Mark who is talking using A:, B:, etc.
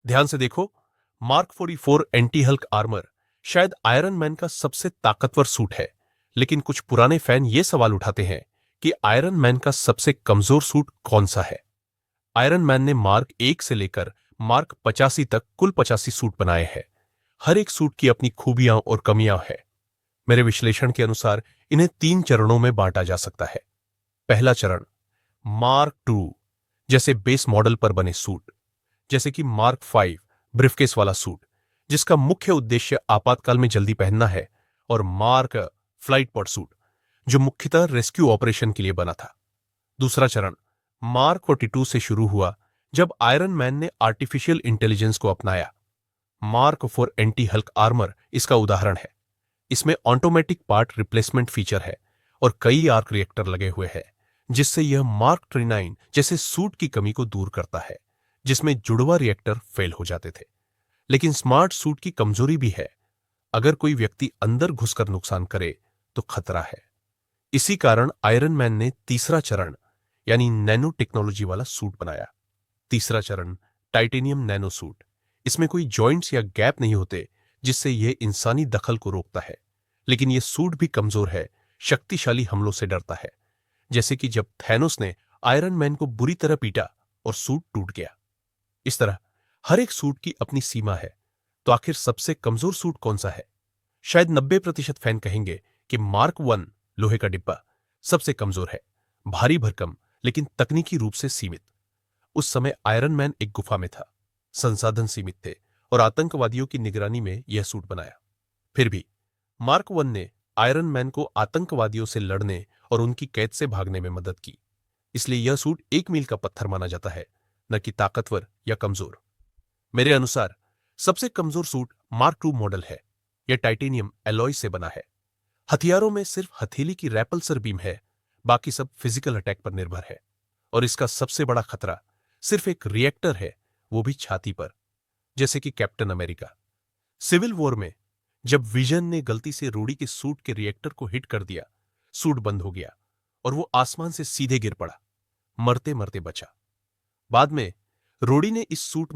A: ध्यान से देखो, मार्क 44 एंटी हल्क आर्मर शायद आयरन मैन का सबसे ताकतवर सूट है, लेकिन कुछ पुराने फैन ये सवाल उठाते हैं कि आयरन मैन का सबसे कमजोर सूट कौन सा है। आयरन मैन ने मार्क 1 से लेकर मार्क 85 तक कुल 85 सूट बनाए हैं। हर एक सूट की अपनी खूबियां और कमियां हैं। मेरे विश्लेषण के अनुसार इन्हें 3 चरणों में बांटा जा सकता है। पहला चरण, मार्क 2 जैसे बेस मॉडल पर बने सूट, जैसे कि मार्क 5 ब्रीफकेस वाला सूट जिसका मुख्य उद्देश्य आपातकाल में जल्दी पहनना है, और मार्क फ्लाइट पॉड सूट जो मुख्यतः रेस्क्यू ऑपरेशन के लिए बना था। दूसरा चरण मार्क 42 से शुरू हुआ जब आयरन मैन ने आर्टिफिशियल इंटेलिजेंस को अपनाया। मार्क 4 एंटी हल्क आर्मर इसका उदाहरण है। इसमें ऑटोमेटिक पार्ट रिप्लेसमेंट फीचर है और कई आर्क रिएक्टर लगे हुए हैं, जिससे यह मार्क 39 जैसे सूट की कमी को दूर करता है, जिसमें जुड़वा रिएक्टर फेल हो जाते थे। लेकिन स्मार्ट सूट की कमजोरी भी है। अगर कोई व्यक्ति अंदर घुसकर नुकसान करे तो खतरा है। इसी कारण आयरन मैन ने तीसरा चरण यानी नैनो टेक्नोलॉजी वाला सूट बनाया। तीसरा चरण टाइटेनियम नैनो सूट। इसमें कोई जॉइंट्स या गैप नहीं होते, जिससे यह इंसानी दखल को रोकता है। लेकिन यह सूट भी कमजोर है, शक्तिशाली हमलों से डरता है, जैसे कि जब थैनोस ने आयरन मैन को बुरी तरह पीटा और सूट टूट गया। इस तरह हर एक सूट की अपनी सीमा है। तो आखिर सबसे कमजोर सूट कौन सा है? शायद 90% फैन कहेंगे कि मार्क 1 लोहे का डिब्बा सबसे कमजोर है, भारी भरकम लेकिन तकनीकी रूप से सीमित। उस समय आयरन मैन एक गुफा में था, संसाधन सीमित थे और आतंकवादियों की निगरानी में यह सूट बनाया। फिर भी मार्क 1 ने आयरन मैन को आतंकवादियों से लड़ने और उनकी कैद से भागने में मदद की। इसलिए यह सूट एक मील का पत्थर माना जाता है, न कि ताकतवर या कमजोर। मेरे अनुसार सबसे कमजोर सूट मार्क 2 मॉडल है। यह टाइटेनियम एलॉय से बना है। हथियारों में सिर्फ हथेली की रैपल्सर बीम है, बाकी सब फिजिकल अटैक पर निर्भर है। और इसका सबसे बड़ा खतरा सिर्फ एक रिएक्टर है, वो भी छाती पर, जैसे कि कैप्टन अमेरिका। सिविल वॉर में जब विजन ने गलती से रूडी के सूट के रिएक्टर को हिट कर दिया, सूट बंद हो गया और वो आसमान से सीधे गिर पड़ा, मरते मरते बचा। बाद में रोडी ने इस सूट